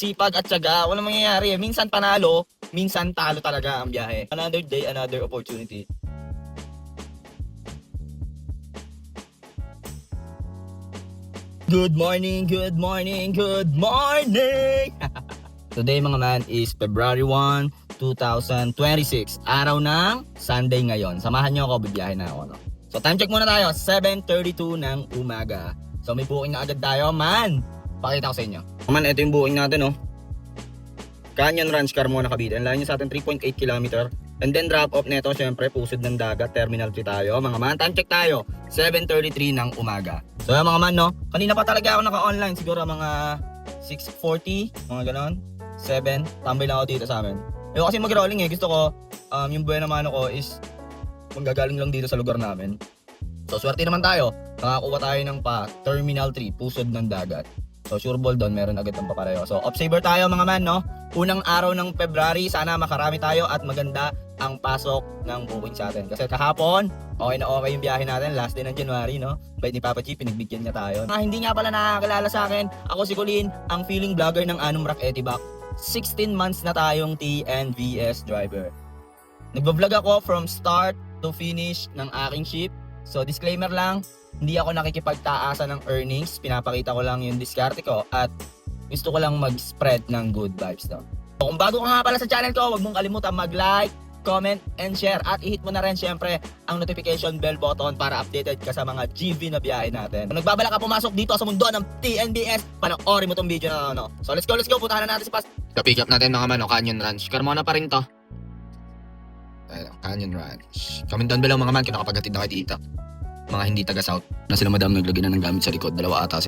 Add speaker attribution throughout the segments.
Speaker 1: sipag at tiyaga, walang mangyayari. Minsan panalo, minsan talo talaga ang biyahe. Another day, another opportunity. Good morning, good morning, good morning! Today mga man is February 1, 2026. Araw ng Sunday ngayon. Samahan nyo ako, bibiyahe na ako. No? So time check muna tayo, 7:32 ng umaga. So may booking na agad tayo, man! Pakita ko sa inyo. Man, ito yung booking natin, no? Canyon Ranch, Carmona, Cavite. Ang layo niya sa atin 3.8 km. And then drop off nito, syempre, pusod ng dagat, Terminal 3 tayo. Mga man, time check tayo, 7:33 ng umaga. So yung mga man, no? Kanina pa talaga ako naka-online. Siguro mga 6:40, mga ganon. 7, tambay lang ako dito sa amin. Ayoko kasi mag-rolling eh. Gusto ko, yung buhay naman ako is manggagaling lang dito sa lugar namin. So swerte naman tayo. Nakakuha tayo ng Terminal 3, pusod ng dagat. So sure ball doon, meron agad ng papareho. So off-saver tayo mga man, no? Unang araw ng February, sana makarami tayo at maganda ang pasok ng booking sa atin. Kasi kahapon, okay na okay yung biyahe natin. Last day ng January, no? Bait ni Papa G, pinagbigyan niya tayo. Hindi nga pala nakakilala sa akin, ako si Colin, ang feeling vlogger ng Anum Rock Etibac. 16 months na tayong TNVS driver. Nagbablog ako from start to finish ng aking ship. So disclaimer lang, hindi ako nakikipagtaasan ng earnings, pinapakita ko lang yung diskarte ko at gusto ko lang mag-spread ng good vibes, no? So, kung bago ka nga pala sa channel ko, huwag mong kalimutan mag-like, comment, and share at i-hit mo na rin syempre ang notification bell button para updated ka sa mga GV na biyahe natin. Kung nagbabala ka pumasok dito sa mundo ng TNBS, panoorin mo tong video na no? So let's go, puntahan na natin si Pas. Pick up natin mga man, Canyon Ranch. Carmona pa rin to. Ayun, Canyon Ranch. Comment down below mga man kung nakapaghatid na kayo dito. Mga hindi taga-south na sila madam naglagay na ng gamit sa likod. Dalawa ata.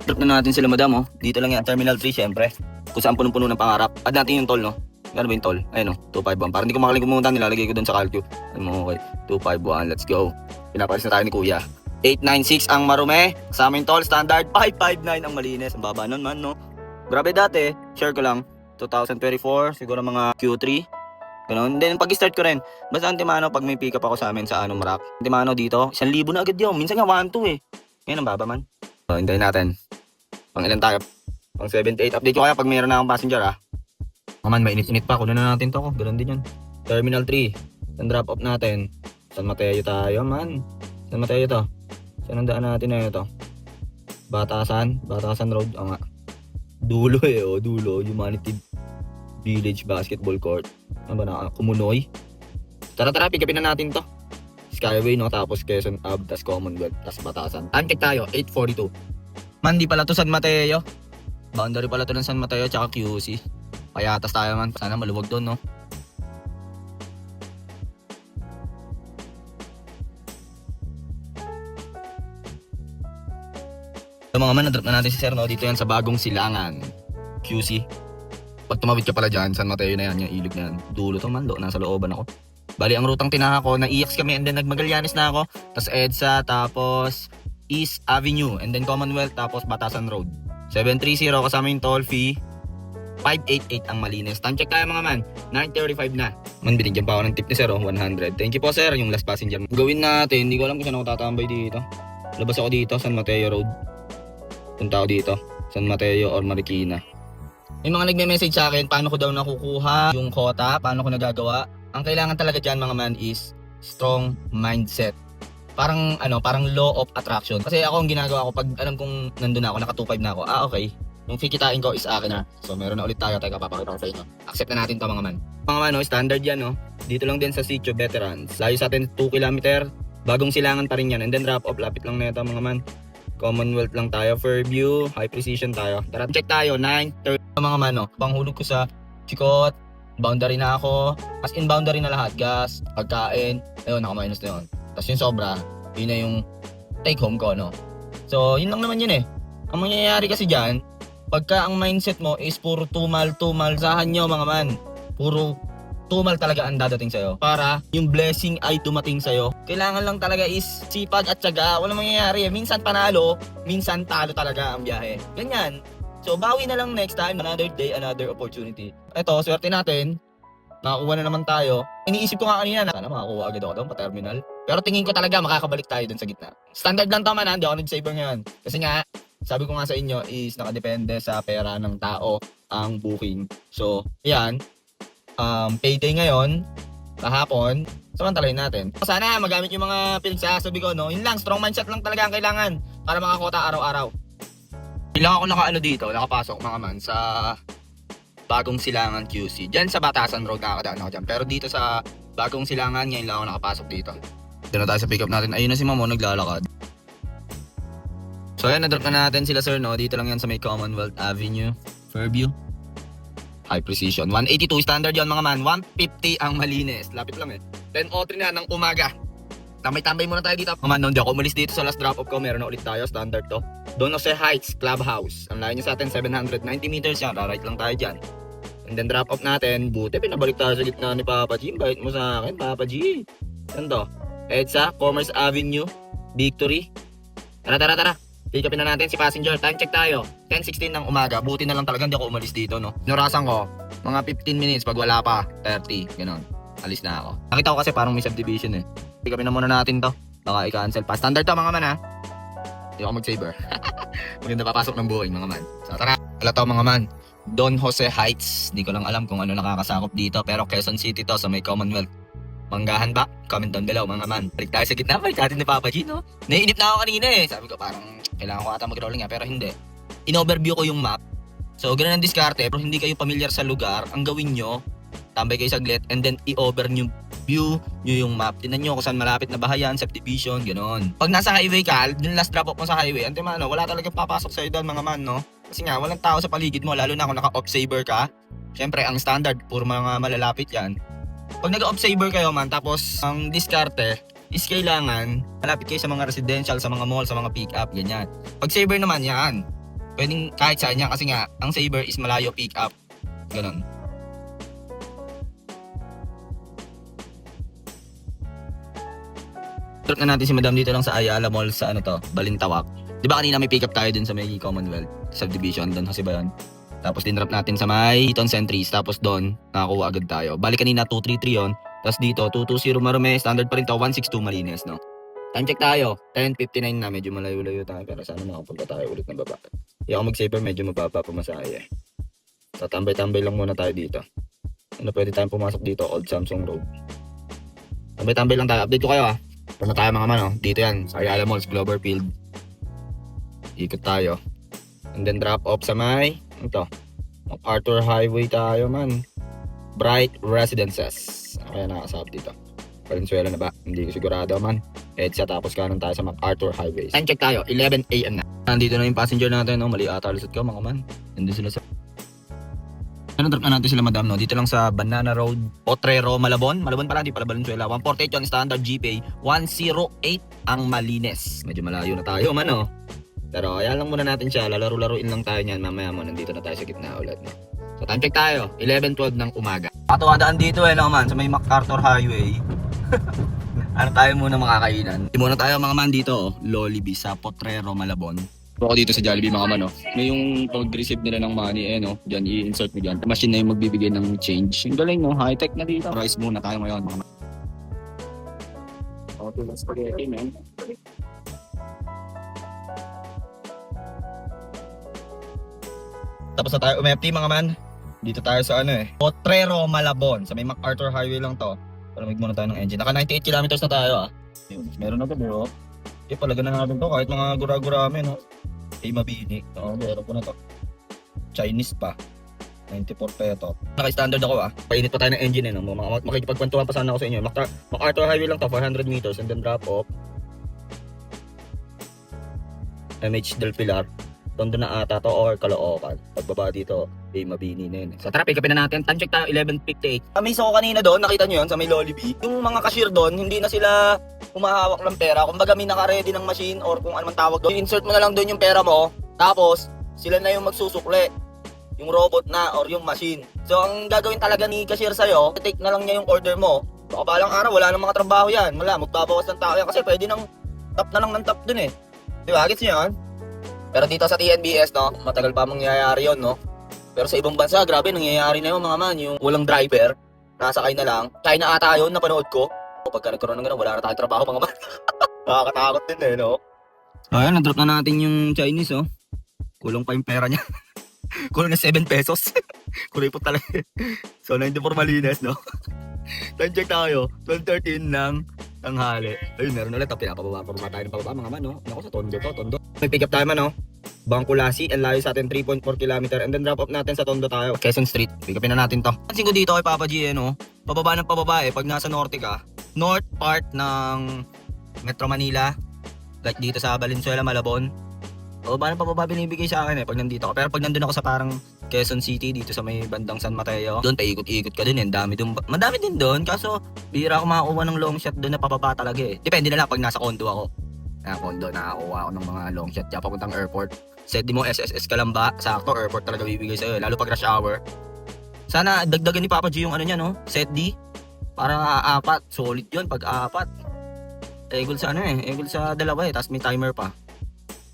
Speaker 1: Drop na natin sila madam, oh. Dito lang yan, Terminal 3 syempre. Kung saan punong-puno ng pangarap. Add natin yung toll, no? Gano'n ba yung toll? Ayun, no? 251. Para hindi ko makaling pumunta, nilalagay ko doon sa calcu. Okay, 251. Let's go. Pinapalis na tayo ni Kuya. 896 ang marume. Kasama yung toll, standard. 559 ang malinis. Ang baba nun man, no? Grabe dati. Share ko lang. 2024, siguro mga Q3. Ganun. Then pag-start ko rin, basta ang Timano pag may pick up ako sa amin sa Anum Rock. Timano dito, 1,000 na agad yun. Minsan nga 1,2 eh. Ngayon ang baba man. So, hintayin natin. Pang ilan tayo? Pang 78. Update ko kaya pag mayroon na akong passenger, ha. Maman, mainit-init pa. Kunin na natin to. Ganun din yun. Terminal 3. Then drop off natin. San Mateo tayo, man. San Mateo to. Saan ang daan natin na ito? Batasan Road. O nga. Dulo eh, oh. Dulo. Humanity Village Basketball Court. Ano ba na? Kumunoy. Tara, pick upin na natin to. Skyway, no? Tapos Quezon Ave, tas Commonwealth, tas Batasan. Antik tayo, 8:42. Man, di pala to San Mateo. Boundary pala to ng San Mateo tsaka QC. Kaya atas tayo man. Sana maluwag doon, no? So mga man, na-drop na natin si Sir, no? Dito yan sa bagong silangan. QC. Pag tumawid ka pala dyan, San Mateo na yan, yung ilog na yan. Dulo to man, nasa looban ako. Bali, ang rutang tinaha ko, na-EX kami and then nagmagallanes na ako. Tapos EDSA, tapos East Avenue, and then Commonwealth, tapos Batasan Road. 730 kasama yung toll fee. 588 ang malinis. Time check tayo mga man. 9:35 na. Man, binigyan pa ako ng tip ni Sir, 100. Thank you po Sir, yung last passenger. Gawin natin, hindi ko alam kung saan ako tatambay dito. Labas ako dito, San Mateo Road. Punta ako dito, San Mateo or Marikina. May mga nagme-message sa akin, paano ko daw nakukuha yung quota, paano ko nagagawa. Ang kailangan talaga dyan mga man is strong mindset. Parang law of attraction. Kasi ako ang ginagawa ko pag alam kong nandun na ako, naka 2.5 na ako. Okay. Yung kikitain ko is akin na. So meron na ulit tayo, papakita ko sa inyo. Accept na natin to mga man. Mga man, no, standard yan, no. Dito lang din sa Sitio Veterans. Layo sa atin 2 km. Bagong silangan pa rin yan. And then drop off, lapit lang na ito mga man. Commonwealth lang tayo, Fairview, high precision tayo. Tara, check tayo, 9:30 mga man, no. Panghulog ko sa Chicot, boundary na ako. As in boundary na lahat, gas, pagkain, ayun, naka-minus na yun. Tapos yung sobra, yun na yung take home ko, no. So, yun lang naman yun eh. Ang mangyayari kasi dyan, pagka ang mindset mo is puro tumal, sahan nyo mga man. Puro tumal talaga ang dadating sa'yo. Para yung blessing ay dumating sa'yo. Kailangan lang talaga is sipag at tiyaga. Walang mangyayari. Minsan panalo, minsan talo talaga ang biyahe. Ganyan. So bawi na lang next time. Another day, another opportunity. Ito, swerte natin. Nakakuha na naman tayo. Iniisip ko nga kanina na sana makakuha agad ako doon pa-terminal. Pero tingin ko talaga makakabalik tayo doon sa gitna. Standard lang to man, hindi ako nag-saver ngayon. Kasi nga, sabi ko nga sa inyo is nakadepende sa pera ng tao ang booking. So, yan. Payday ngayon, kahapon, samantalahin natin. Sana magamit yung mga pinagsasabi ko, no? Yun lang, strong mindset lang talaga ang kailangan para makakota araw-araw. Kailangan ako nakapasok mga man sa Bagong Silangan QC. Diyan sa Batasan Road nakakadaan ako dyan. Pero dito sa Bagong Silangan, ngayon lang ako nakapasok dito. Dito na tayo sa pick up natin. Ayun na si Mamo, naglalakad. So ayan, na-drop na natin sila sir, no? Dito lang yan sa may Commonwealth Avenue, Fairview. High precision. 182 standard yon mga man. 150 ang malinis. Lapit lang eh. 10:03 na ng umaga. Tambay-tambay muna tayo dito. Mga man, noon di ako umalis dito sa last drop-off ko. Meron na ulit tayo. Standard to. Don Jose Heights Clubhouse. Ang layo niya sa atin, 790 meters yan. Right lang tayo dyan. And then drop-off natin. Buti, pinabalik tayo sa gitna ni Papa G. Bait mo sa akin, Papa G. Yan to. EDSA, Commerce Avenue, Victory. Tara. Pick upin na natin si passenger. Time check tayo. 10:16 ng umaga. Buti na lang talaga hindi ako umalis dito, no? Nurasan ko, mga 15 minutes pag wala pa. 30, gano'n. Alis na ako. Nakita ko kasi parang may subdivision eh. Pick upin na muna natin to. Baka i-cancel pa. Standard to mga man ha. Hindi ako mag-saver. Maganda papasok ng buhay mga man. So tara. Wala to mga man. Don Jose Heights. Hindi ko lang alam kung ano nakakasakop dito. Pero Quezon City to sa may Commonwealth. Manggahan ba? Comment down below mga man. Balik tayo sa gitna. Balik natin ni Papa G, no? Naiinip na ako kanina eh. Sabi ko parang kailangan ko ata mag-rolling nga. Pero hindi. In-overview ko yung map. So, ganun ang diskarte. Pero hindi kayo familiar sa lugar. Ang gawin nyo, tambay kayo saglit. And then, i-overview nyo yung map. Tingnan nyo kung saan malapit na bahayan, subdivision, gano'n. Pag nasa highway ka, yung last drop off mo sa highway, antimano, wala talagang papasok sa'yo doon mga man, no? Kasi nga, walang tao sa paligid mo. Lalo na kung naka-off saver ka. Siyempre, ang standard, puro mga malalapit yan. Pag nag-off saver kayo man, tapos ang diskarte is kailangan malapit kayo sa mga residential, sa mga mall, sa mga pick-up, ganyan. Pag saver naman, yan. Pwedeng kahit saan yan kasi nga, ang saver is malayo pick-up. Ganon. Trip na natin si Madam dito lang sa Ayala Mall sa ano to, Balintawak. Di ba kanina may pick-up tayo dun sa may Commonwealth subdivision, doon kasi ba yun? Tapos dinrap natin sa may Eton Centuries. Tapos doon, nakakuha agad tayo. Balik kanina 233 yun. Tapos dito, 220 Marome. Standard pa rin to, 162 Malines, no? Time check tayo. 10:59 na. Medyo malayo-layo tayo. Pero sana makapunta tayo ulit ng baba. Hindi ako mag-saver. Medyo mababa pumasaya eh. So, tambay-tambay lang muna tayo dito. Ano pwede tayong pumasok dito? Old Samsung Road. Tambay-tambay lang tayo. Update ko kayo ah. Punta tayo mga man, oh. Dito yan. Sa Ayala Malls, Cloverfield. Ikot tayo. And then drop off sa may ito, MacArthur Highway tayo man. Bright Residences. Kaya nakasab dito. Valenzuela na ba? Hindi ko sigurado man. EDSA tapos kanan tayo sa MacArthur Highway. Time check tayo, 11 AM na. Nandito na yung passenger natin, no? Mali ata lusot ko mga man. Nandito sila sa... Ano drop na natin sila madam, no? Dito lang sa Banana Road, Potrero, Malabon. Malabon pala, di pala Valenzuela. 148 yung standard GPay. 108 ang Malines. Medyo malayo na tayo man, no? Pero kaya lang muna natin siya, lalaro-laruin lang tayo niyan, mamaya mo nandito na tayo sa gitna ulit, no? So time check tayo, 11:12 ng umaga. Patuwadaan dito no man, sa may MacArthur Highway. Ano tayo muna makakainan? Muna tayo mga man dito, Lollibee sa Potrero, Malabon. Ako dito sa Jollibee mga man, no? May yung pag-receive nila ng money, dyan i-insert mo dyan. Machine na yung magbibigay ng change. Yung galing, no? High-tech na dito. Price muna tayo ngayon, mga man. Okay, let's spaghetti, man. Tapos na tayo umepti mga man. Dito tayo sa Potrero, Malabon. Sa may MacArthur Highway lang to. Palamig muna tayo ng engine. Naka 98 kilometers na tayo ah. Meron na to bro. Palagan na natin to kahit mga gura-gurami no. Mabini. Meron ko na to. Chinese pa. 94 peso. Naka-standard ako ah. Painit pa tayo ng engine no. Makikipagkwentuhan pa sana ako sa inyo. MacArthur Highway lang to, 400 meters and then drop off. MH Del Pilar. Tondo na ata to or Caloocan. Pagbaba dito, Mabini na yun. So tara, pick upin na natin. Time check tayo, 11:58. Miss ako kanina doon, nakita nyo yun sa may Lollibee. Yung mga cashier doon, hindi na sila humahawak ng pera. Kumbaga may naka-ready ng machine or kung ano man tawag doon. I-insert mo na lang doon yung pera mo. Tapos, sila na yung magsusukle. Yung robot na or yung machine. So ang gagawin talaga ni cashier sa'yo, take na lang niya yung order mo. Baka balang araw, wala nang mga trabaho yan. Wala, magbabawas ng tao yan. Kasi pwede nang tap na lang ng tap doon eh. Diba? Gets nyo yan? Pero dito sa TNBS, no, matagal pa mangyayari yun, no? Pero sa ibang bansa, grabe, nangyayari na yun, mga man. Yung walang driver, nasakay na lang. China ata yun, napanood ko. Pagka nagkaroon ng gano'n, wala na tayong trabaho, mga man. Nakakatakot din no? Ayan, na-drop na natin yung Chinese, oh. Kulong pa yung pera niya. Kulong na 7 pesos. Kulay po talaga. So, 94 malinis, no? Time check tayo. 12:13 ng tanghali. Ayun, meron ulit. Pinapababa tayo ng pababa, mga man, no? Naku, sa Tondo. May pick up tayo man, no? Bangkulasi, ang layo sa atin 3.4 km, and then drop off natin sa Tondo tayo, Quezon Street. Pick upin na natin to. Pansin ko dito kay Papa G, no? Pababa ng pababa pag nasa norte ka. North part ng Metro Manila, like dito sa Valenzuela, Malabon. Pababa ng pababa binibigay sa akin pag nandito ako. Pero pag nandun ako sa parang Quezon City, dito sa may bandang San Mateo, doon paikot-ikot ka din, madami din doon. Kaso bihira ako makakuha ng long shot doon na pababa talaga Depende na lang pag nasa condo ako. Condo, nakakuha ako ng mga long shot kaya papuntang airport. Set di mo SSS ka lang ba? Sakto, airport talaga bibigay sa'yo. Lalo pag rush hour. Sana dagdagan ni Papa G yung ano niya, no? Set D. Para 4. Solid yun pag 4. Egol sa egol sa dalawa Tapos may timer pa.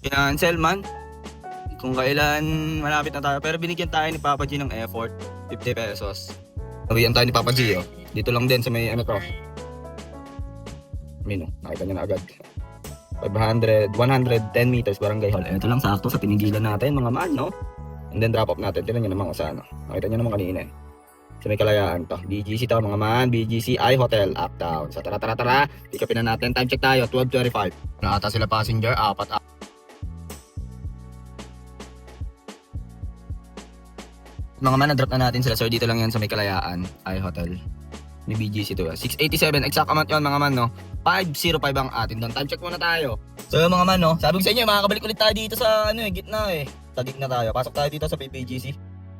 Speaker 1: Cancel man. Kung kailan malapit na tayo. Pero binigyan tayo ni Papa G ng effort. 50 pesos. Nabigyan tayo ni Papa G, Dito lang din sa may ano to. Nakita niya na agad. 110 meters barangay hall. Ito lang sakto sa tinigilan natin mga man, no? And then drop off natin. Tignan nyo naman kung saan. Nakita nyo naman kanina Sa may Kalayaan to. BGC to mga man. BGC I Hotel Uptown. So tara. Pick upin na natin. Time check tayo. 12:25. Nakata sila passenger. 4. Mga man, na-drop na natin sila. Sir, dito lang yan sa may Kalayaan I Hotel. Ni BGC to 687. Exact amount yun mga man, no? 505 ang atin doon. Time check muna tayo. So mga man, no? Sabi ko sa inyo, makakabalik ulit tayo dito sa gitna Tagig na tayo. Pasok tayo dito sa PBGC.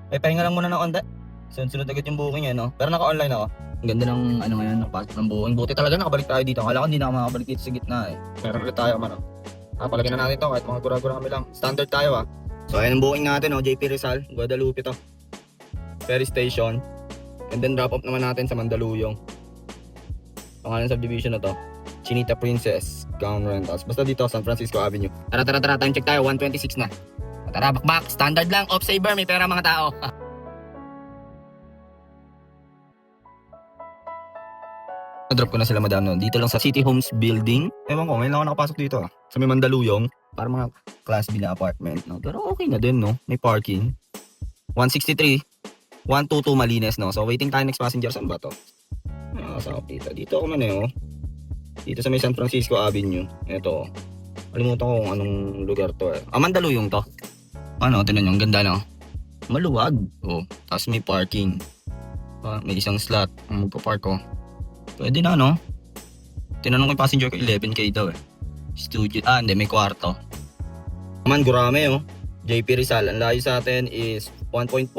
Speaker 1: May pahinga lang muna ng onda. Sunod agad yung booking no? Pero naka-online ako. Ang ganda ng ngayon, ng pasok ng booking. Buti talaga nakabalik tayo dito. Akala ko hindi na ako makakabalik dito sa gitna Pero ulit tayo man, palagyan na natin to kahit mga gura-gura kami lang. Standard tayo So ayan ang booking natin, JP Rizal, Guadalupe to. Ferry Station. And then drop off naman natin sa Mandaluyong. Pangalan subdivision na to. Chinita Princess, Gown Rentals. Basta dito, San Francisco Avenue. Tara, time check tayo, 126 na. Tara, bakbak, standard lang, off saver, may pera mga tao. Na-drop ko na sila madam Dito lang sa City Homes Building. Ewan ko, ngayon lang ako nakapasok dito Sa may Mandaluyong, para mga class B na apartment Pero okay na din may parking. 163, 122 Malines So waiting tayo next passenger. Saan ba to? Sa dito ako man Dito sa may San Francisco Avenue. Ito. Kalimutan ko kung anong lugar to Mandaluyong to. Tingnan nyo, ang ganda Maluwag. Tapos may parking. May isang slot. Ang magpa-park ko. Pwede na Tinanong ko yung passenger ko 11k daw Studio. Hindi, may kwarto. Gurame JP Rizal. Ang layo sa atin is 1.4.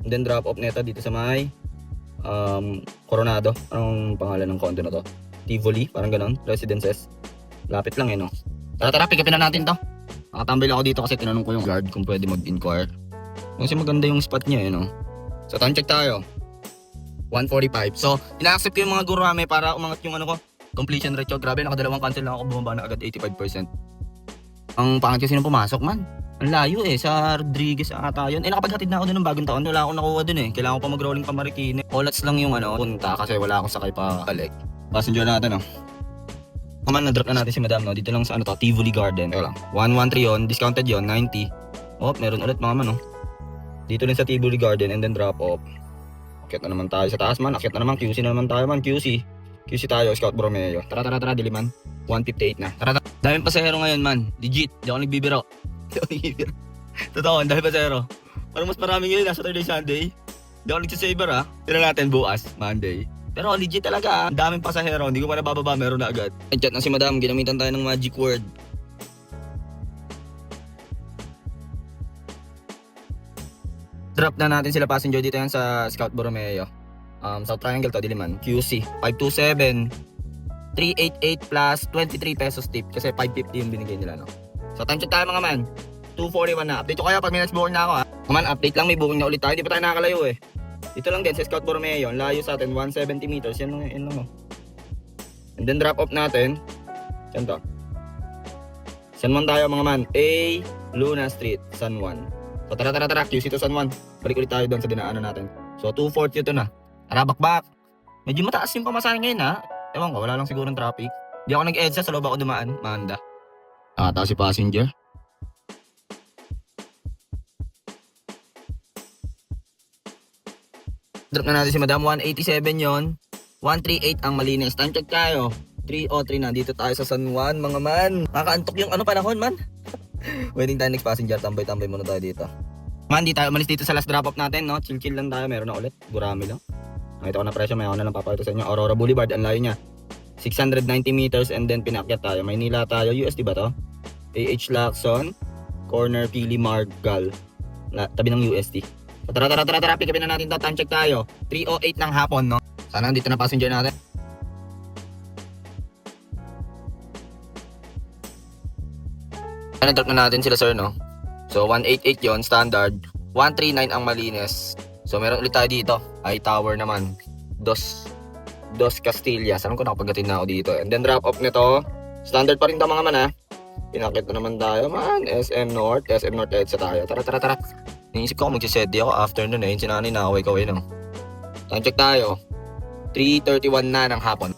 Speaker 1: And then drop off nito dito sa may Coronado. Anong pangalan ng condo na to? Tivoli, parang ganon. Residences. Lapit lang Tara, pick upin na natin to. Nakatambay ako dito kasi tinanong ko yung guard kung pwede mag-inquire. Kasi maganda yung spot niya So time check tayo. 145. So ina-accept ko yung mga gurame para umangat yung completion rate ko. Grabe, nakadalawang cancel lang ako, bumaba na agad 85%. Ang pangit kasi nung pumasok man. Ang layo sa Rodriguez ata yun. Nakapaghatid na ako dun ng bagong taon. Wala akong nakuha dun Kailangan ko pa mag-rolling pa Marikina. Olats lang yung punta kasi wala akong sakay pa balik. Passenger natin na-drop na natin si madam Dito lang sa Tivoli Garden. Ito lang. 113 yun. Discounted yun. 90. Meron ulit mga man Dito lang sa Tivoli Garden and then drop off. Akit na naman tayo sa taas man. Akit na naman. QC na naman tayo man. QC tayo. Scout Bromeo. Tara. Diliman. 158 na. Tara. Daming pasahero ngayon man. Legit. Di ako nagbibiro. Totoo, dahil pa zero. Parang mas marami ngayon Saturday, Sunday. Hindi ako nagsisaver Tira natin bukas, Monday. Pero legit talaga Ang daming pasahero, hindi ko pa nabababa, meron na agad. Chat na si madam, ginamitan tayo ng magic word. Drop na natin sila passenger dito yan sa Scout Borromeo. South Triangle to, Diliman. QC, 527 388 plus 23 pesos tip kasi 550 yung binigay nila So time check tayo mga man. 241 na. Update ko kaya pag may next booking na ako Mga man, update lang, may booking na ulit tayo. Hindi pa tayo nakakalayo Dito lang din sa Scout Borromeo. Layo sa atin 170 meters. Yan lang And then drop off natin. Saan to? San Juan tayo mga man. A Luna Street, San Juan. So tara. QC to San Juan. Balik ulit tayo doon sa dinaanan natin. So 240 ito na. Tara, bakbak. Medyo mataas yung pamasahe ngayon Ewan ko, wala lang siguro ng traffic. Di ako nag-EDSA, sa loob ako dumaan. Manda. Si passenger. Drop na natin si Madam. 187 yon. 138 ang malinis. Time check tayo. 3:03 na. Dito tayo sa San Juan, mga man. Nakaantok yung panahon, man. Waiting tayo next passenger. Tambay-tambay muna tayo dito. Man, di tayo umalis dito sa last drop-off natin, no? Chill-chill lang tayo. Meron na ulit. Gurami lang. Nakita ko na presyo. May ako na lang papakita sa inyo. Aurora Boulevard. Ang layo niya. 690 meters and then pinakyat tayo. Maynila tayo. USD ba to? AH Lacson. Corner Pili Margal. Tabi ng USD. So, tara. Pick upin na natin to. Time check tayo. 3:08 ng hapon, no? Sana dito na passenger natin. Drop na natin sila, sir, no? So 188 yon standard, 139 ang malinis. So meron ulit tayo dito, ay tower naman. Dos Castillas. Alam ko nakapagatin na ako dito. And then drop off nito, standard pa rin daw mga man, ha. Pinakit na naman tayo, man. SM North EDSA tayo. Tara. Iniisip ko kung magsisedi ako after nun, yung sinanay na away-kaway, no. Time check tayo. 3:31 na ng hapon.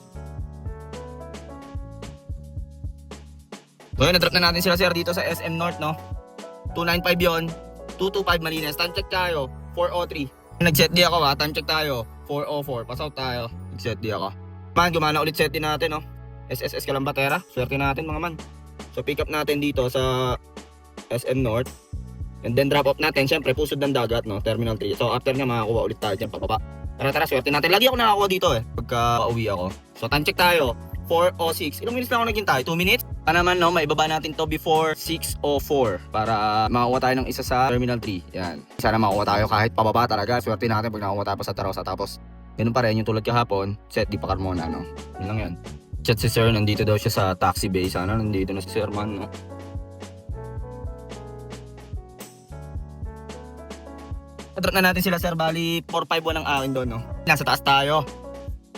Speaker 1: So yun, na-drop na natin sila, sir, dito sa SM North, no. 295 yon, 225 malinis. Time check tayo, 4:03. Nag-set di ako, ha. Time check tayo, 4:04. Pass out tayo. Nag-set di ako. Man, gumana ulit set din natin, no. SSS Calambatera. Swerte natin, mga man. So pick up natin dito sa SM North. And then drop off natin, syempre, pusod ng dagat, no. Terminal 3. So after nga, makakuha ulit tayo dyan, pababa. Tara, swerte natin. Lagi ako nakakuha dito, pagka pauwi ako. So time check tayo, 4:06. Ilang minutes na ako naghintay? 2 minutes? Naman, no, maibaba natin to before 6:04 para makakuha tayo ng isa sa Terminal 3. Yan. Sana makakuha tayo kahit pababa talaga. Swerte natin pag nakakuha tayo pa sa Tarosa. Tapos, ganun pa rin yung tulad kahapon. Set di pa Carmona, no? Yun lang yan. Chat si sir, nandito daw siya sa taxi bay. Sana nandito na si sir, man, no? Drop na natin sila, sir. Bali, 451 ang akin doon, no? Nasa taas tayo.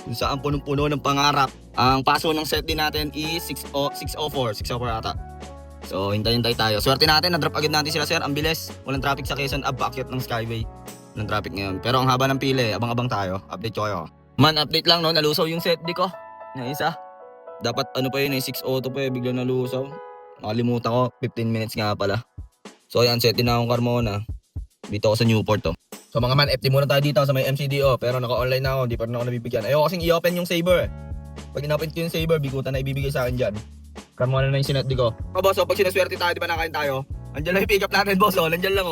Speaker 1: Kung saan punong-puno ng pangarap. Ang paso ng set din natin is 6:04 ata. So hintay tayo. Swerte natin, na-drop agad natin sila, sir. Ang bilis. Walang traffic sa Quezon Ave, paakyat ng Skyway. Walang traffic ngayon. Pero ang haba ng pili, abang-abang tayo. Update ko kayo. Man, update lang, no? Nalusaw yung set di ko. Yung isa. Dapat ano pa yun, 6:02 pa bigla nalusaw. Nakalimutan ko, 15 minutes nga pala. So ayan, set din na akong Carmona. Dito ako sa Newport, to. So mga man, FT muna tayo dito sa may MCDO. Pero naka-online na ako, di pa rin ako nabibigyan. Ayoko kasing i-open yung saver. Pag in-open ko yung saver, bigutan na ibibigay sa akin dyan. Carmona na yung sinat di ko. Boss, so pag sinaswerte tayo, di ba nakain tayo? Andyan lang yung pick up natin, boss, nandyan lang,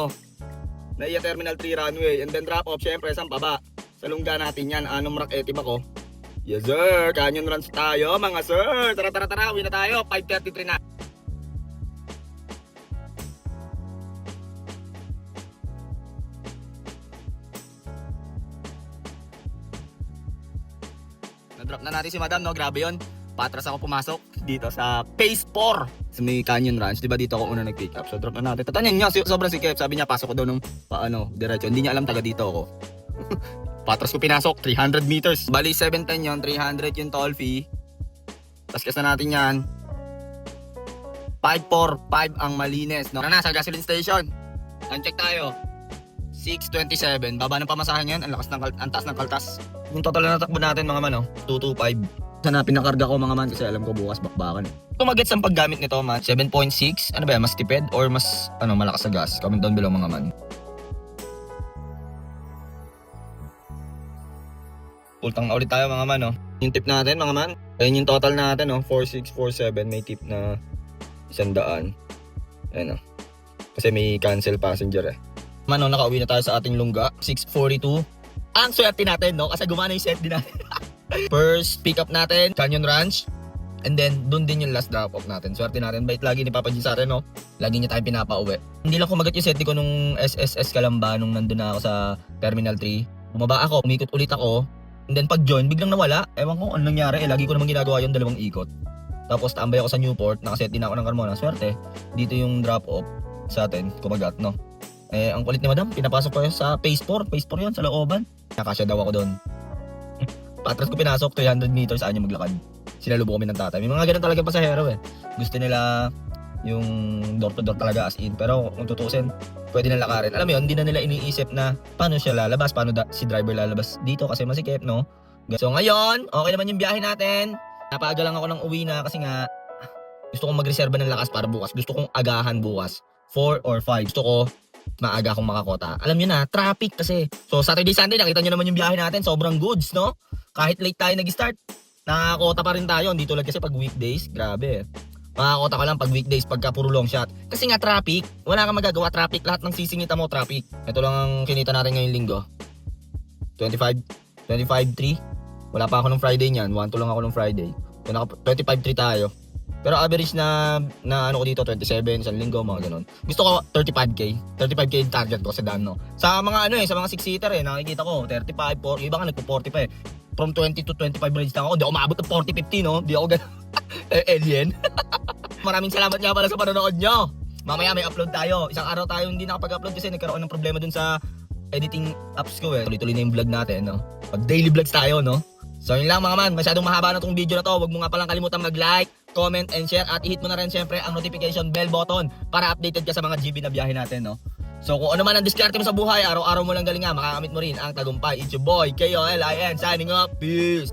Speaker 1: Naiya Terminal 3 runway. And then drop off, syempre, saan pa ba? Sa lungga natin yan, Anong Raketib ako. Yes, sir. Canyon runs tayo, mga sir. Tara. Uwi na tayo. 5:33 na. Na-drop na natin si Madam, no? Grabe yun. Patras ako pumasok dito sa Phase 4 sa may Canyon Ranch. Diba dito ako una nag-pick up? So drop na natin. Tatanyan niya, sobrang sikip. Sabi niya, pasok ko daw nung diretso. Hindi niya alam taga dito ako. Patras ko pinasok, 300 meters. Bali, 710 yun, 300 yung toll fee. Paskas na natin yan. 545 ang malinis. No? Sa gasoline station. Uncheck tayo. 627. Baba ng pamasahan yan. Ang taas ng kaltas. Yung total na natakbo natin, mga man, 225. Sana pinakarga ko, mga man, kasi alam ko bukas bakbakan. Kung magets ang paggamit nito, man, 7.6. Ano ba yan? Mas tipid or mas malakas sa gas? Comment down below, mga man. Ultang na ulit tayo, mga man, Yung tip natin, mga man. Ayun yung total natin, 4647. May tip na 100. Ayan, kasi may cancel passenger, nakauwi na tayo sa ating lungga. 6:42. Ang swerte natin, kasi gumana yung set din natin. First pick up natin, Canyon Ranch. And then, dun din yung last drop off natin. Swerte natin. Bait lagi ni Papa G sa atin, Lagi niya tayong pinapauwi. Hindi lang kumagat yung set ko nung SSS Calamba nung nandun na ako sa Terminal 3. Bumaba ako, umikot ulit ako. And then pag join, biglang nawala. Ewan ko ano nangyari. Lagi ko naman ginagawa yung 2 ikot. Tapos tambay ako sa Newport. Nakaset din ako ng Carmona. Swerte. Dito yung drop off sa atin. Kumagat, ang kulit ni Madam, pinapasok ko sa Phase 4. Phase 4 yan, sa looban. Nakasya daw ako doon. Patras ko pinasok, 300 meters, saan yung maglakad. Sinalubong kami ng tatay. May mga ganun talaga pasahero, Gusto nila yung door to door talaga as in. Pero kung tutusin, pwede na lakarin. Alam mo yun, hindi na nila iniisip na paano siya lalabas, paano si driver lalabas dito kasi masikip, So ngayon, okay naman yung biyahe natin. Napaaga lang ako ng uwi na kasi nga gusto kong magreserba ng lakas para bukas. Gusto kong agahan bukas. 4 or 5. Gusto ko maaga akong makakota. Alam nyo na, traffic kasi. So Saturday, Sunday, nakita nyo naman yung biyahe natin. Sobrang goods, no? Kahit late tayo nag-start, nakakota pa rin tayo. Hindi tulad kasi pag weekdays, grabe. Makakota ka lang pag weekdays, pagka puro long shot. Kasi nga traffic, wala kang magagawa. Traffic, lahat ng sisingita mo, traffic. Ito lang ang kinita natin ngayong linggo. 25.3. Wala pa ako nung Friday niyan. 1-2 lang ako nung Friday. 25.3 tayo. Pero average na ano ko dito 27 sa linggo, mga ganun. Gusto ko 35k. 35k yung target ko sa Dano. Sa mga sa mga 6-seater nakikita ko 35, 40, iba nga nagpo-40 pa eh. From 20 to 25 range lang ako. Di ako maabot ng 40-50, no? Di ako ganun. Alien. Maraming salamat nga pala sa panonood nyo. Mamaya may upload tayo. Isang araw tayo hindi nakapag-upload kasi nagkaroon ng problema dun sa editing apps ko eh. Tuloy-tuloy na yung vlog natin, no? Pag daily vlogs tayo, no? So yun lang mga man, masyadong mahaba na tong video na to. Huwag mo nga palang kalimutan mag-like, comment, and share. At i-hit mo na rin syempre ang notification bell button para updated ka sa mga GB na biyahe natin, no? So kung ano man ang diskarte mo sa buhay, araw-araw mo lang galing nga, makakamit mo rin ang tagumpay. It's your boy, KOLIN, signing up. Peace!